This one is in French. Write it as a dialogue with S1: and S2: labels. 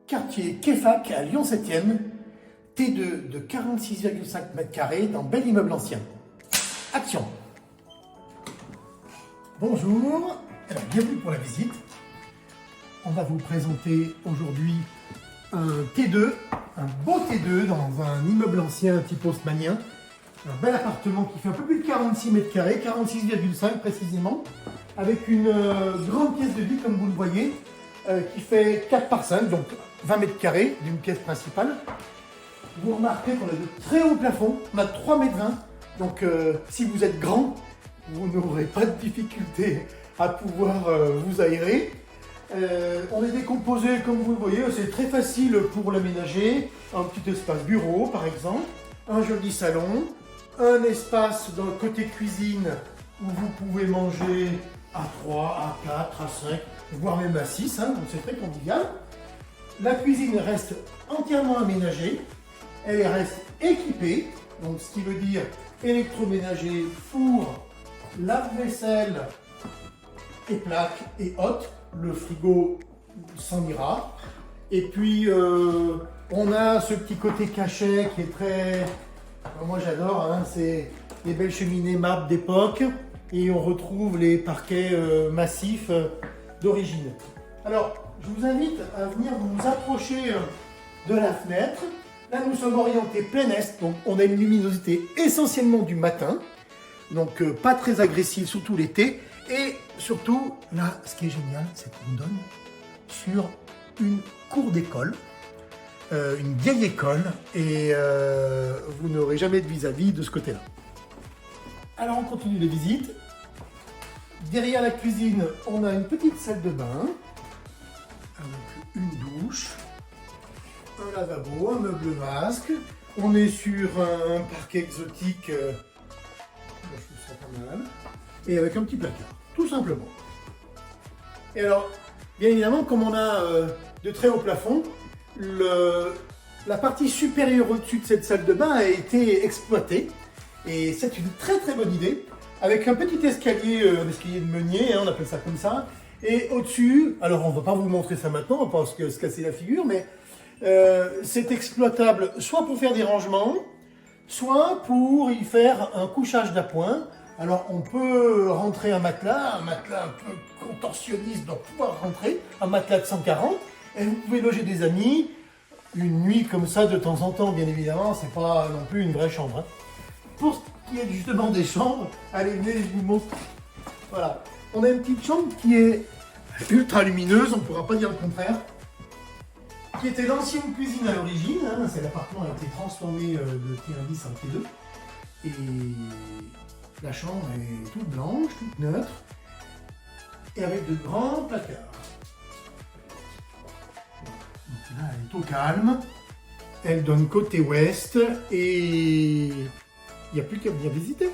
S1: quartier Kefac à Lyon 7e, T2 de 46,5 m² dans bel immeuble ancien. Action! Bonjour, alors bienvenue pour la visite. On va vous présenter aujourd'hui un T2, un beau T2 dans un immeuble ancien type haussmannien. Un bel appartement qui fait un peu plus de 46 m², 46,5 précisément, avec une grande pièce de vie comme vous le voyez, qui fait 4 par 5, donc 20 m² d'une pièce principale. Vous remarquez qu'on a de très hauts plafonds, on a 3,20 m, donc si vous êtes grand, vous n'aurez pas de difficulté à pouvoir vous aérer. On est décomposé comme vous le voyez, c'est très facile pour l'aménager. Un petit espace bureau par exemple, un joli salon, un espace dans le côté cuisine où vous pouvez manger à 3, à 4, à 5, voire même à 6, donc c'est très convivial. La cuisine reste entièrement aménagée, elle reste équipée, donc ce qui veut dire électroménager, four, lave-vaisselle et plaque et hotte. Le frigo s'en ira. Et puis on a ce petit côté cachet qui est très... Moi j'adore, c'est les belles cheminées marbre d'époque et on retrouve les parquets massifs d'origine. Alors je vous invite à venir vous approcher de la fenêtre. Là nous sommes orientés plein est, donc on a une luminosité essentiellement du matin, donc pas très agressive, surtout l'été. Et surtout, là, ce qui est génial, c'est qu'on donne sur une cour d'école, une vieille école, et vous n'aurez jamais de vis-à-vis de ce côté-là. Alors, on continue les visites. Derrière la cuisine, on a une petite salle de bain, avec une douche, un lavabo, un meuble masque. On est sur un parquet exotique, je trouve ça pas mal. Et avec un petit placard, tout simplement. Et alors, bien évidemment, comme on a de très hauts plafonds, la partie supérieure au-dessus de cette salle de bain a été exploitée. Et c'est une très très bonne idée, avec un petit escalier, un escalier de meunier, on appelle ça comme ça. Et au-dessus, alors on ne va pas vous montrer ça maintenant, on pense que se casser la figure, mais c'est exploitable soit pour faire des rangements, soit pour y faire un couchage d'appoint. Alors on peut rentrer un matelas un peu contorsionniste doit pouvoir rentrer, un matelas de 140, et vous pouvez loger des amis, une nuit comme ça de temps en temps bien évidemment, c'est pas non plus une vraie chambre. Pour ce qui est justement des chambres, allez venez, je vous montre. Voilà, on a une petite chambre qui est ultra lumineuse, on ne pourra pas dire le contraire, qui était l'ancienne cuisine à l'origine, c'est l'appartement a été transformé de T1 bis en T2, et la chambre est toute blanche, toute neutre, et avec de grands placards. Donc là, elle est au calme, elle donne côté ouest, et il n'y a plus qu'à venir visiter.